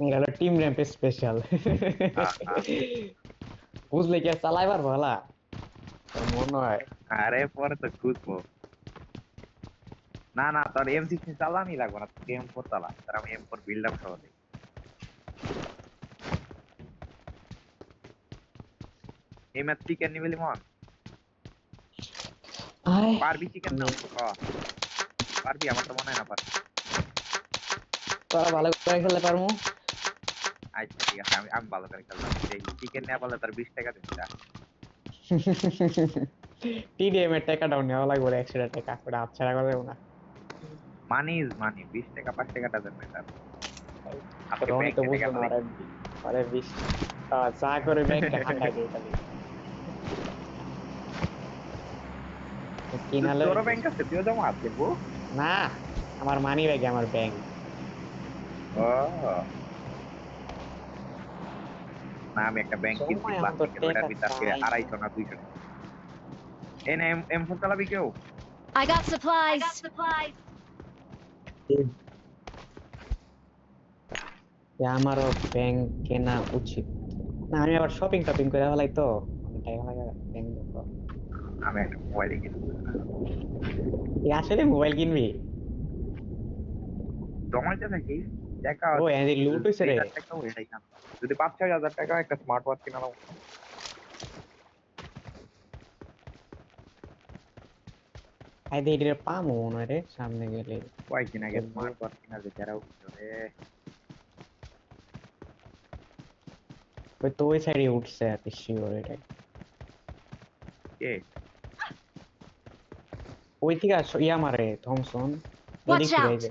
এটা হলো team ramp special. আহা, বুঝলে কি আর চালাইবার ভালা মনে হয়। আরে পরে তো খুঁজবো। না না, তোর M16 চালানি লাগবে না, তুই M4 চালা, তার আমি M4 বিল্ড আপ সহ দিই। এই ম্যাচ চিকেন নিবি লিমন? আয় পারবি চিকেন নাও ক? পারবি? আমার তো মনে হয় না পারবি। তোরা ভালো করে খেলতে পারবো। আচ্ছা ঠিক আছে, আমি আমি ভালো করে খেলতাম, চিকেন নেওয়া বললে তার 20 টাকা দিবি যা। টিডিএম এর টাকাটাও নেওয়া লাগবে 100 টাকা করে আচ্ছা করে দেবো না। মানি ইজ মানি, 20 টাকা 5 টাকা ডাজন্ট ম্যাটার। আপনি রনি তো ব্যাংকে টাকা বুঝলো না, ফেলাই। আরে আরে বিশ চা করে ব্যাংকে হাঁকাই দেয় খালি কিনালে। তোরও ব্যাংক আছে, তুইও জমা আছে বউ? না, আমার মানি ব্যাগে আমার ব্যাংক। ও না, আমি একটা ব্যাংক কিনছি সময় এখন তো প্লাস্টিকের, ওইটার টাকা ভিতর আজকে চাই না। 250 না 200 টাকা। এই না, M4 চালাবি কেউ? I got supplies. যে আমারও ব্যাংক কেনা উচিত। না আমি আবার শপিং টপিং করে ফেলাই তো অনেক টাকা লাগে ব্যাংক। আমি একটা মোবাইল কিনছি। আসলে মোবাইল কিনবি? জমাইতে থাকি টাকা, ও এনে লুট হইছে রে। 2000 টাকা ওইটাই খান। যদি 5-6 হাজার টাকা একটা স্মার্ট ওয়াচ কিনা লাগবে। আই দে এর পামু মনে হয় রে সামনে গেলে। কয়েকদিন আগে দেখবো। স্মার্ট ওয়াচ কিনা যে যারা উঠছে রে। ওই তো ওই সাইডে উঠছে আর কি শিওর এটাই। কে? ওই থেকে ইয়া মারে থমসন। এদিক Watch থেকে এই out. যে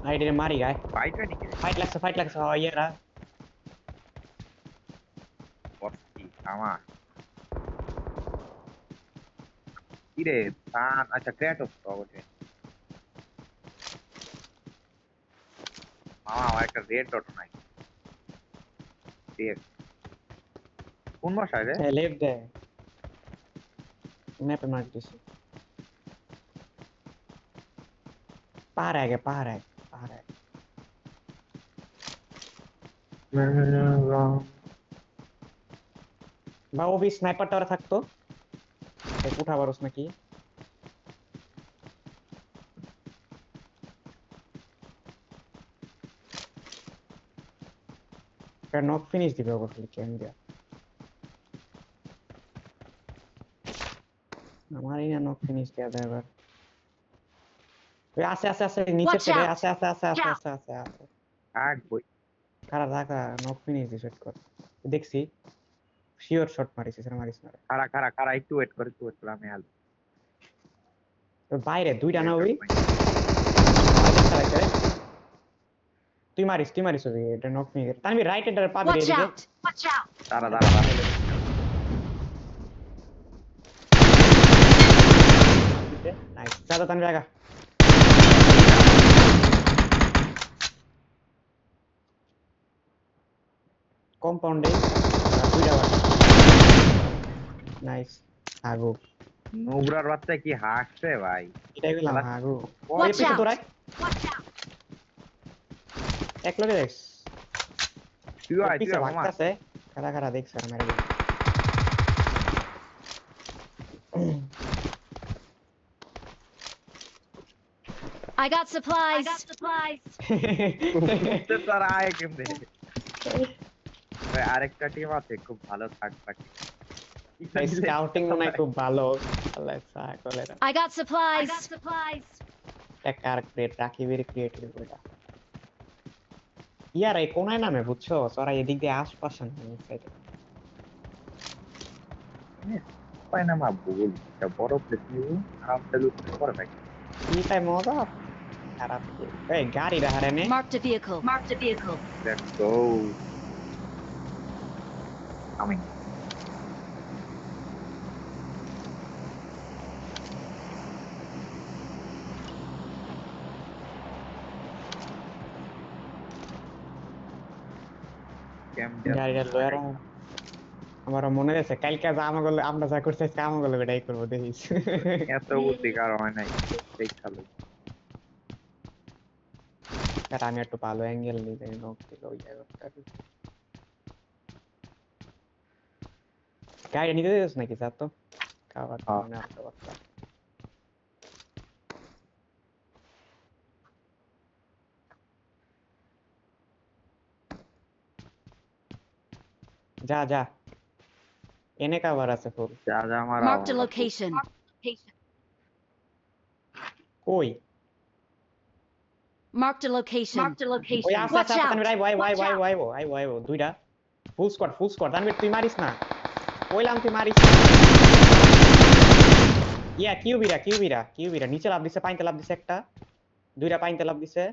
আইডি মারি গায়। বাইক হয় নাকি রে? ফাইট লাগছে ইয়ারা। বস্তি আমার কি রে? সান আচ্ছা, ক্র্যাটোস তো অবশ্যই। মামা আমার একটা রেড ডট নাই, ঠিক আছে? কোন বাসায় রে? লেফট দে ম্যাপে মার দিছি। পাহাড় আগে বা ওবি স্নাইপার টাওয়ারে থাকতো। দেখ উঠা পারোস নাকি? একটা নক ফিনিশ দিবে অবশ্যই কেন দিয়া। আমারই না নক ফিনিশ দেয়া দেয় এবার। ওই আছে নিচের Watch থেকে out. আছে। থাক বই। খারাপ রাখা নক ফিনিশ দিয়ে শট কর। দেখছি শিওর শট মারিছিস না মারিস না। খাড়া খাড়া খাড়া, একটু ওয়েট করে, একটু ওয়েট করে, আমি আলু। ওই বাইরে দুইটা না রেড ডট ওই নাই। তুই মারিস ওই এটা নক ফিনিশ আমি রাইট এন্ডার পাবি রে Watch এদিকে। out. দাঁড়া দাঁড়া দাঁড়া। নাইস দাদা তানভি আগা। কম্পাউন্ডে দুইটা বার। নাইস আগু। নুবরার বাচ্চা কি হাসছে ভাই! এটাই বললাম শালা আগু। এই Watch পিছে out. তোরাই এক লগে দেখ। তুইও ওর আয়, তুই পিছে আয় মামা। ভাগতাছে। খারা দেখছ আর মেরে দিল। I got supplies. বুঝতে তো আর আয় কেমনে? ভাই, আরেকটা টিম আছে খুব ভালো থার্ড পার্টি। স্কাউটিং মনে হয় খুব ভালো। আল্লাহ কলে না। I got supplies. একটা কার ক্রিয়েট রাকিবের ক্রিয়েটিভ ওটা। ইয়ার এই কোনায় নামে বুঝছো ওরা এদিক দিয়ে আশপাশে নামে সাইডে। পায় না মা, ভুল একটা বড় প্লেস নিব, আরামসে লুট করে ভাই। কি তাই মজা খারাপ কি এই গাড়ি রাহারে নে। Marked a vehicle. Let's go. Coming. Camp গাড়িটা লয়ার আমার মনে আছে কালকে যা আমাগুলো আমরা যা করছি আজকে আমাগুলো এটাই করবো দেখিস। এত বুদ্ধি কার হয় নাই, সেই খালো। আর আমি একটু ভালো অ্যাঙ্গেল নিতে নক দিল ওই জায়গাটা গাড়ি নিতে দিস নাকি স্যার তো খাবার হ্যাঁ। মানে আর খাবার যা যা এনে খাবার আছে ফুল যা যা আমার Marked a location. কই Marked a location. ওই আছে Watch আছে out! তানভীর আইবো দুইটা ফুল স্কোয়াড তানভীর তুই মারিস না কইলাম তুই মারিস না ইয়া কিউবিরা নিচে লাভ দিছে পাইনতে লাভ দিছে একটা দুইটা পাইনতে লাভ দিছে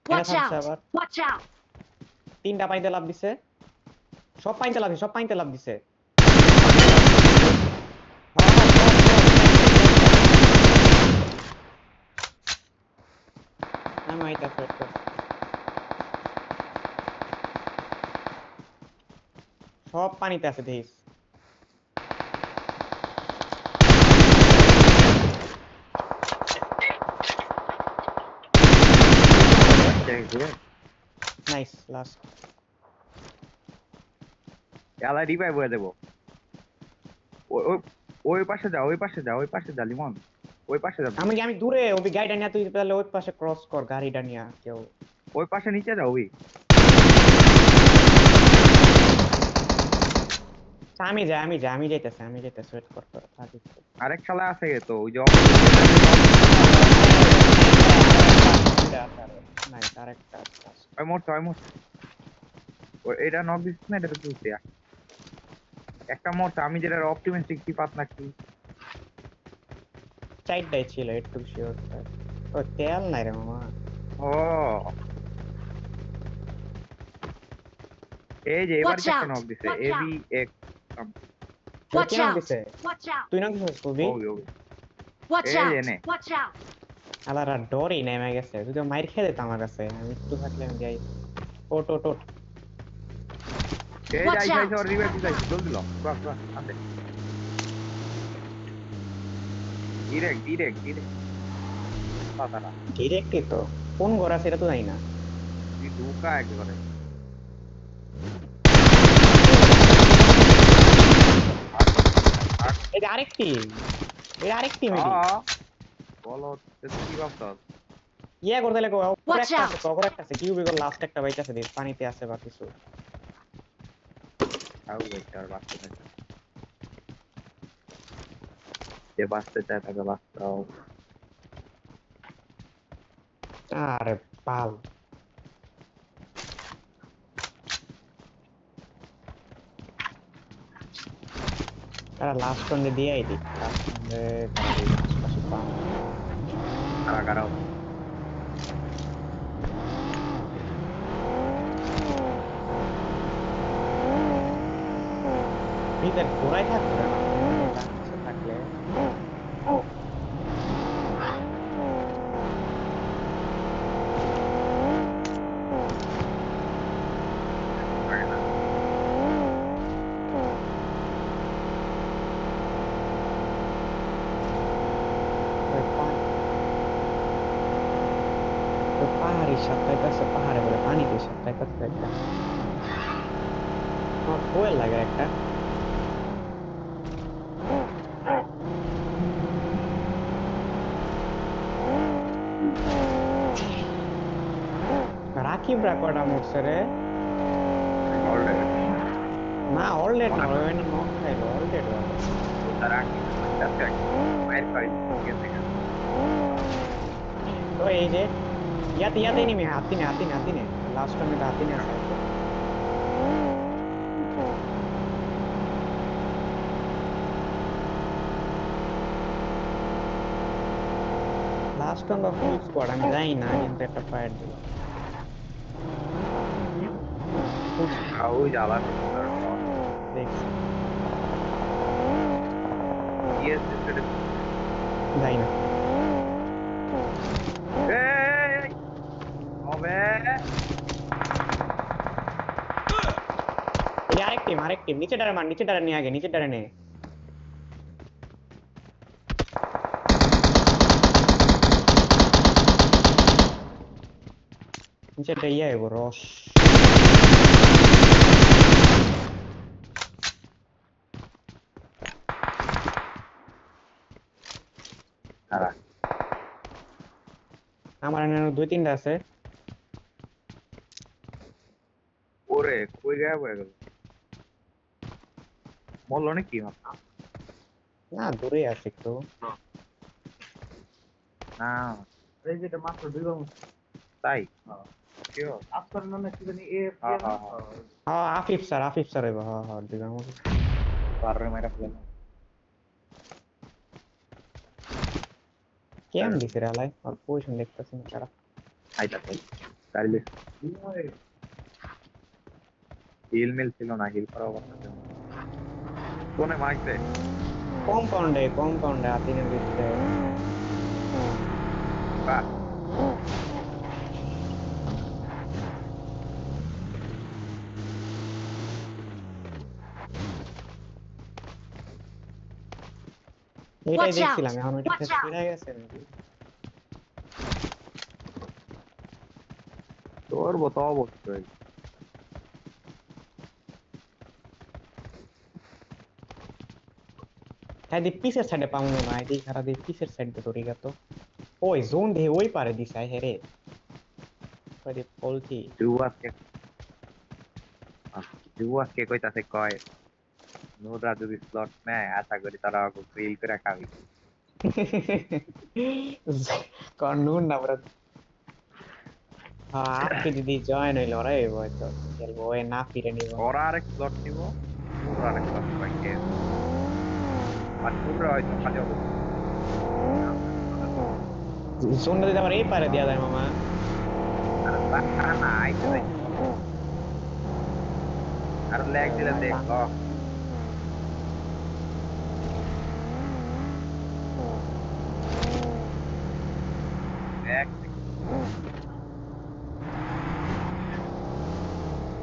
Watch থামছে out! আবার Watch out! তিনটা পাইনতে লাভ দিছে সব পাইনতে লাভ দিছে আমি আইতা ফেট কর সব পানিতে আছে দেখিস নাইস লাস্ট এলা রিভাইভ হয়ে দেবো ওই পাশে যা লিমন ওই পাশে যা আমি দূরে ওই গাড়িটা নিয়ে তুই তাহলে ওই পাশে ক্রস কর গাড়িটা নিয়ে কেউ ওই পাশে নিচে যাও ওই আমি যাইতেছি ওয়েট কর থাকি আরেক শালা আছে তো ওই যে নাইস আরেকটা ওই মোড় ওই এটা নক দিস না এটা তো তুই একটা মোড় আমি যেটা অপটিমিস্টিক কি পাত না কি চাইটাই ছিল একটু শিওর ও তেল নাই রে মামা ও এই যে এবার Watch একটা out! নক দিছে Watch এবি এক Watch কে নাম out! দিছে Watch out! তুই নাম দিছিস কবি ওই Watch এই out! এনে। Watch out! আলার আর ডরই নেমে গেছে তুই তো মাইর খেয়ে দিত আমার কাছে আমি একটু থাকলে আমি যাই ওট এই Watch যাই out! যাই রিভাইভ দিলাই জলদি ল বাস আছে ডিরেক্ট পাতারা ডিরেক্টই তো কোন ঘর আছে এটা তো জানি না তুই ঢুকা একেবারে এই যে আরেকটি মেডি বলো কি ভাবছস ইয়া করতে লাগো ওপরে Watch একটা আছে কিউবি গো লাস্ট একটা বাইক আছে দিস পানিতে আছে বা কিছু আউ বেটার বাঁচতে থাকে যে বাঁচতে চায় তাকে বাঁচতাও আরে পাল তারা লাস্ট রাউন্ডে দিয়ে আইদি লাস্ট রাউন্ডে আশপাশে পাম কারাও ভিতরে ঘোরাই থাকবে না কিছু থাকলে পাহাড়ি সাপ্তাহিক পাহাড়ে বলে পানিতে সাপ্তাহিক একটা আমার ফুয়েল লাগে একটা রাকিব কটা মরছে রে না অলরেড না ওই না নক খাইলো অলরেড তারা মায়ের পাই তো এই যে ইয়াতে নিমে হাতি নে লাস্ট টাইমে হাতি নে আছে লাস্ট টাইম বা ফুল স্কোয়াড আমি জানি না কিন্তু একটা ফায়ার দিল আউ জ্বালা দেখছি ইয়েস যাই না এই হবে এই আরেক টিম নিচে ডারে নিয়ে আগে নিচে ডারে নে যেটা ইয়ে হইব রস। খারা আমার এখানে 2-3টা আছে। ওরে কই গায়েব হয়ে গেল বললো নাকি না দূরে আছে একটু। না এই যেটা মাত্র 2 বার তাই শিওর আফসার নামে কি জানি এ হ্যাঁ হ্যাঁ হ্যাঁ হ্যাঁ আফিফ স্যার হইব। হ্যাঁ হ্যাঁ দিলাম। পারে মেরা ফেলে কেম দিছে রে আলাই আর পজিশন দেখতেছি না সারা। আইতা তাই তাইলে হিল মিল ছিল না হিল করা অবস্থা ছিল কোনে মারছে কম্পাউন্ডে আতিনের ভিতরে। বাহ এটাই Watch out! দেখছিলাম, এখন ওইটা Watch out! ছিঁড়ে গেছে নাকি? তোর তো অবশ্যই হ্যাঁ দি পিসের সাইডে পাবো মনে হয়, দি খারাপ দি পিসের সাইডে ধরে গেতো। ওই জোন দিয়ে ওই পারে দিছে হেরে ওই দি পলটি। জুয়াকে কইতাছে কয় নোরা যদি স্লট নেয় আশা করি তারা গ্রিল করে খাবি কর্নুন না বড়। হ্যাঁ আজকে যদি জয়েন হইলো রে হয়তো খেলবো, ওই না ফিরে নিব। ওরা আরেক স্লট নিব ওরা আরেক স্লট পাইছে আর তোমরা হয়তো খালি অবস্থা জোনটা যদি আমার এই পারে দেওয়া যায় মামা। আর বাচ্চা না আইতে নাই আর ল্যাগ দিলে দেখ এক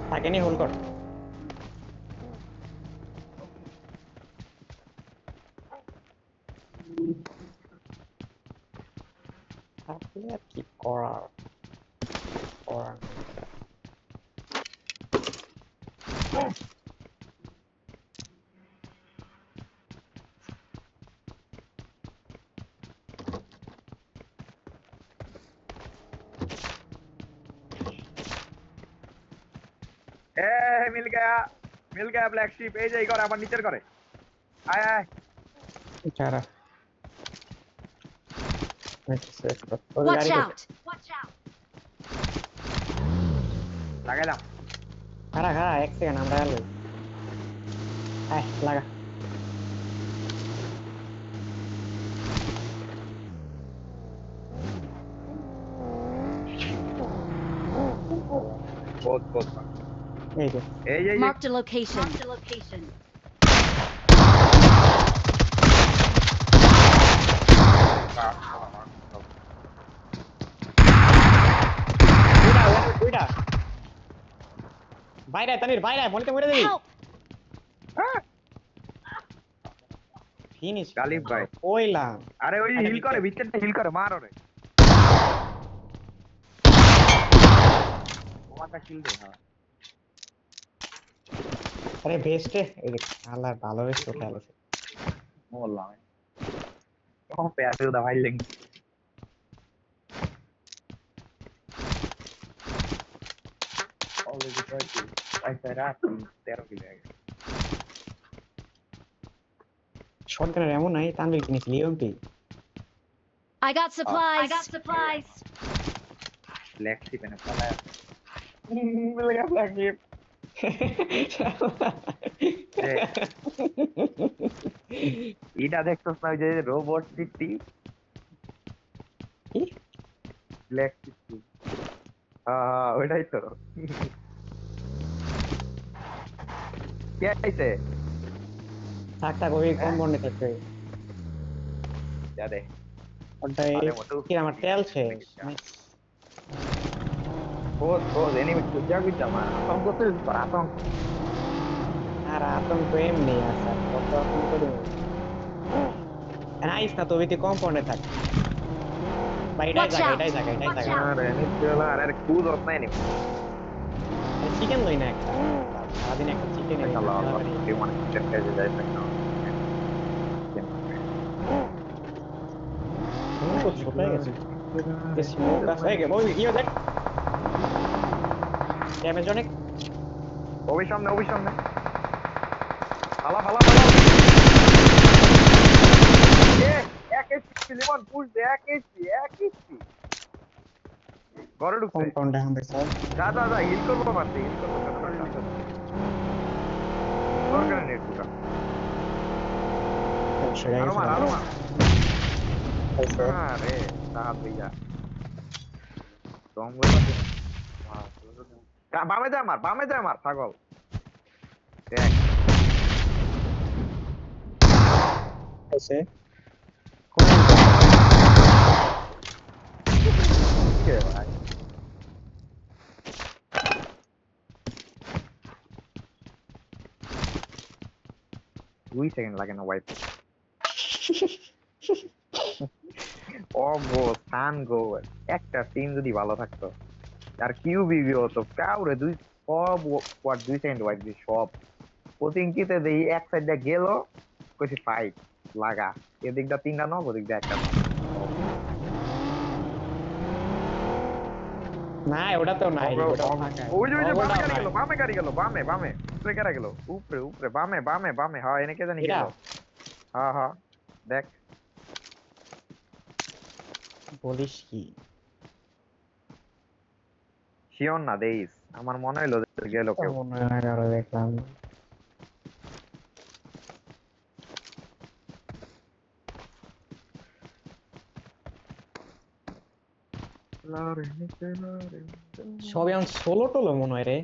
তাকে নিয়ে হোল্ড কর। থাকলে আর কি করার করার নেই। মিল গয়া ব্ল্যাক শিপ এই যে এই করে আমার নিচের করে আয় আয় চারা ওই Watch গাড়ি out! Watch out! লাগাইলাম খারা খারা এক সেকেন্ড আমরা গেল। আয় লাগা। বহুত বহুত এই যে এই যে Marked a location. Marked a location. দুইটা বাইরে তানির বাইরে মনিতে মরে দিবি। Help! ফিনিশ গালিব ভাই কইলাম। আরে ওই হিল করে ভিতরটা হিল করে মার ওরে ওমাটা কিল দে হ্যাঁ আরে বেস্টে এই যে আল্লাহ ভালো বেস্ট খেলেছে। বললাম কম পেয়াতে দা ভাই লেং অলরেডি কয়টি আইসা রাত 13 কিলো আগে শটগানের এমন নাই তানভীর কিনেছিলি MP. I got supplies. I got supplies. Black sheep এনে পালায় মিলে গেল ব্ল্যাক শিপ এটা দেখছস না ওই যে রোবট সিটি কি ব্ল্যাক সিটি হ্যাঁ ওইটাই তো কে আইছে থাক থাক ওই কম বন্ডে থাকবে যা দে ওটাই। আরে মোটু কি আমার তেল শেষ। বহুত এনিমি খুঁজা খুঁজা মার আতঙ্ক তো আতঙ্ক আর আতঙ্ক এমনি আছে কত আতঙ্ক দেব। নাইস না তো ওইতে কম্পাউন্ডে থাক ভাই এটাই Watch জায়গা out! এটাই জায়গা এটাই Watch জায়গা out! আরে নিচে আরে খুদ অত নাই নি চিকেন লই না একটা সারাদিন একটা চিকেন এনে আল্লাহ খেলা আল্লাহ পারি তুই মানে চিকেন খেয়ে যাই থাক না তো ছোট হয়ে গেছে যে স্মোক আছে এই ওই ইয়ে দেখ ড্যামেজ অনেক অবিসামনে ফালা ফালা ফালা এ এক এইচপি লিমন পুশ দে এক এইচপি ঘরে ঢুকছে কম্পাউন্ড এখন দেখছ যা হিল করবো পারতে হিল করবো দরকার নেই টুকা আরো মার আরে সাহাব ভাইয়া দম বই বামে যায় মার পাগল দেখ আছে কে ভাই দুই সেকেন্ড লাগে না ওয়াইপ ও গো সান গো একটা টিম যদি ভালো থাকতো আর কিউবিবি হতো কাউরে সব ওয়াট 2 সেকেন্ড ওয়াইপ দিয়ে সব কোচিংকিতে দেই এক সাইড দিয়ে গেল কইছি ফাইট লাগা এদিক দা তিনটা নক ওদিক দা একটা knock। না ওটা তো নাই ওটা ফাঁকা ওই যে ওটা বামে গাড়ি গেল বামে উপরে গাড়ি গেল উপরে বামে হ্যাঁ এনে কে জানি এটা? গেল হ্যাঁ দেখ বলিস কি শিওর না দেইস আমার মনে হইলো যে গেল কেউ মনে হয় না কারো দেখলাম সব এখন সোলো টোলো মনে হয় রে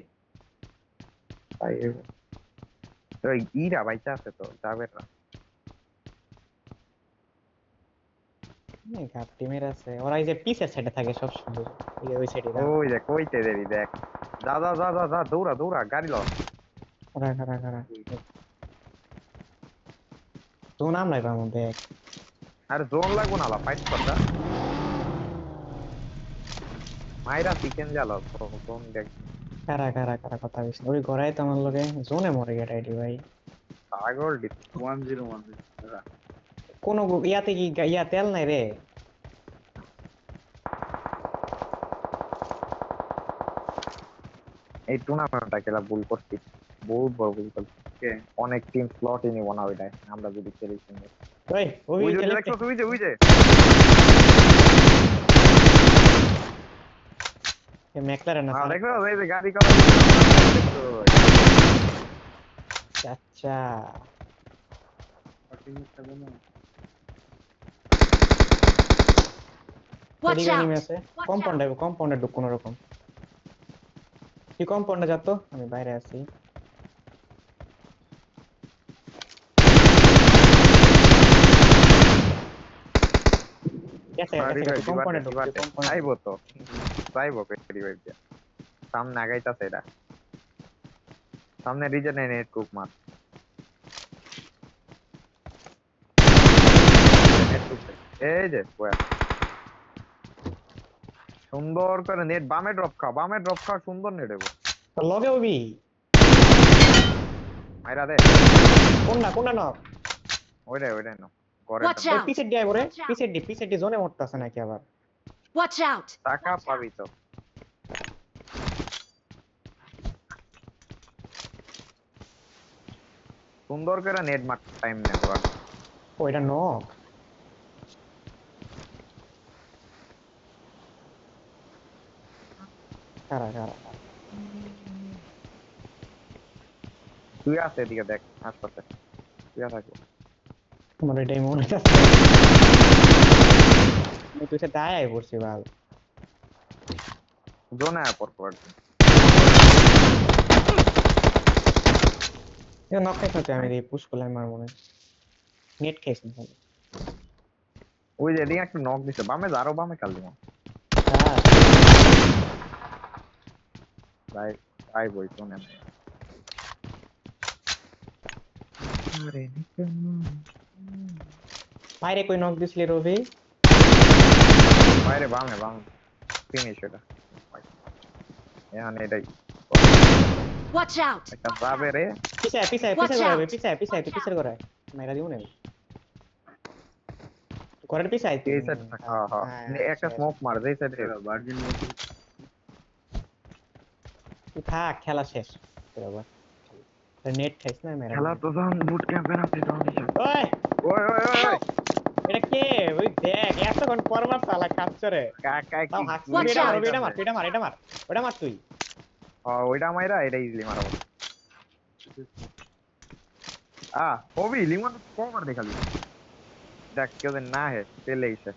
ওই ইরা বাইচা আছে তো যাবে না ঘাট টিমের আছে ওরা এই যে পিসের সাইডে থাকে সব সময় ওই সাইডে ওই দেখ কইতে দেরি দেখ যা দৌড়া গাড়ি ল খারা তো নাম নাই তার মধ্যে আরে জোন লাগবো না ফাইট করটা মাইরা চিকেন জ্বালো জোন দেখ কারা কথা বলছিস ওই ঘরাই তো আমার লগে জোনে মরে গেট আইডি ভাই পাগল ডিপ 1011 কোন ইয়াতে কি ইয়া তেল নাই রে এই টুর্নামেন্টটা খেলা ভুল করছি বহুত বড় ভুল করছি অনেক টিম স্লটই নিব না ওইটাই আমরা যদি খেলি সুন্দর ওই ওই যে দেখছো তুই যে ম্যাকলারেন না হ্যাঁ দেখো এই যে গাড়ি করা আচ্ছা Watch এদিকে out! এনিমি আছে কম্পাউন্ডে ঢুক কোন রকম কি কম্পাউন্ডে যা তো আমি বাইরে আছি কম্পাউন্ডে ঢুক আইবো তো যাইবো পেটি ভাই সামনে আগাইতাছে এটা সামনে রিজনে নেট কুক মার এই যে সুন্দর করে নেট বামে ড্রপ খা সুন্দর নেট দেবো লগে ওবি মাইরা দে কোনটা না ওইটাই না করে Watch out! পিছের দিয়ে পরে পিছের দিয়ে জোনে মরতাছে নাকি আবার Watch out! টাকা পাবি তো সুন্দর করে নেট মার টাইম নে তোরা ওইটা ন কারা তুই আছে এদিকে দেখ আশপাশে তুই থাকবো আমার এটাই মনে আছে তুই সে দায় পড়ছি ভাই জোনে পর নক খাইছে আমি পুশ করলাম আমার মনে নেট খাইছি ভাই ওই যে এদিকে একটা নক দিছে বামে আরো বামে কাল দিমা ভাই বই তো না বাইরে কই নক দিছিলি রবি বাইরে বামে ফিনিশ এটা এখানে এটাই Watch out! একটা যাবে রে পিছায় পিছায় Watch পিছায় out! করে পিছায় তুই পিছায় করে মাইরা দিব না ঘরের পিছায় তুই এই সাইড হ্যাঁ হ্যাঁ একটা স্মোক মার যেই সাইডে ভার্জিন তুই থাক খেলা শেষ নেট খাইছ না মেরা খেলা তো যখন বুট ক্যাম্পে না তুই তখন ওই ওই ওই ওই ওই এটা কে ওই দেখ এতক্ষণ পরবার চালা কাচ্চরে কাকা তাও কি হাসি Watch এটা out! মার এটা মার এটা মার এটা মার ওটা মার তুই ওইটা মাইরা এটা ইজিলি মারাবো ওবি লিমন কম মার দেখালি দেখ কেউ যেন না হে পেলে ইসে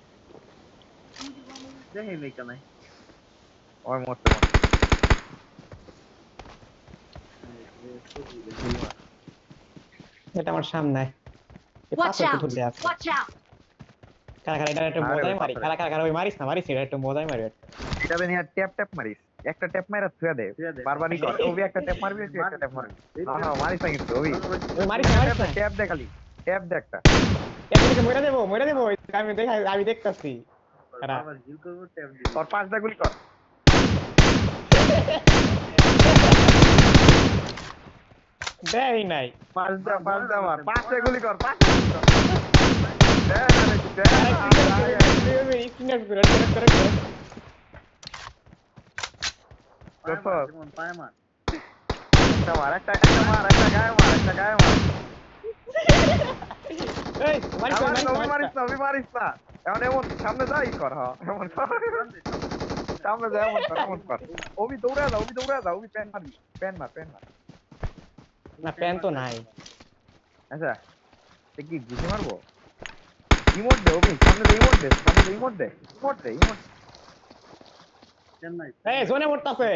দেখে মেকা নাই ওই মরতে এটা আমার সামনে এই Watch পাথর out! কুতুর দেয়া আছে Watch out! কারা কারা এটা একটা আরে মজাই ওই মারি পাথরে। কারা কারা কারা ওই মারিস না মারিস এটা একটা মজাই মারি একটা এটা দেন ইয়ার ট্যাপ ট্যাপ মারিস একটা ট্যাপ মাইরা থুয়া দে থুয়া দে। বারবারই কর ওবি একটা ট্যাপ মারবি তুই একটা ট্যাপ মারবি হ্যাঁ মারিস না কিন্তু ওবি ওই মারিস না মারিস না ট্যাপ দে খালি ট্যাপ দে একটা এটাকে মইরা দেবো আমি দেখতাছি কারা আবার জিল করব ট্যাপ দিই তোর পাঁচটা গুলি কর দেই নাই পাঁচটা মার পাঁচটা গুলি কর পাঁচটা গুলি কর দে না রে দে আরে স্ক্রিন করে পায় মার একটা মার একটা মার একটা গায়ে মার একটা গায়ে মার এই মারিস না আমার মারিস না ওবি মারিস না এমন এমন সামনে যা ই কর হ্যাঁ এমন কর সামনে যা এমন কর ওবি দৌড়া যা ওবি প্যান মারবি প্যান মার না প্যান তো নাই আচ্ছা তুই কি গুলি মারবো ইমোট দে ওবি সামনে দে ইমোট দে চেন্নাই এই জোনে মরতাছে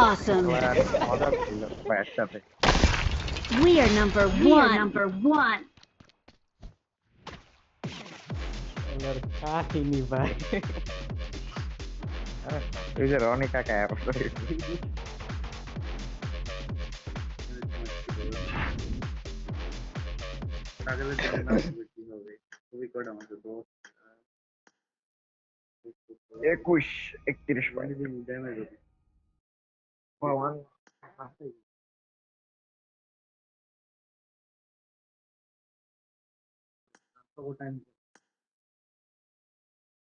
Awesome. মজা ছিল একসাথে We are number one. ওনার কাহিনী ভাই এই যে রনি কাকা সকালে কি হবে খুবই কটা মাত্র 21 31 পয়েন্ট ড্যামেজ হবে ভগবান টাইম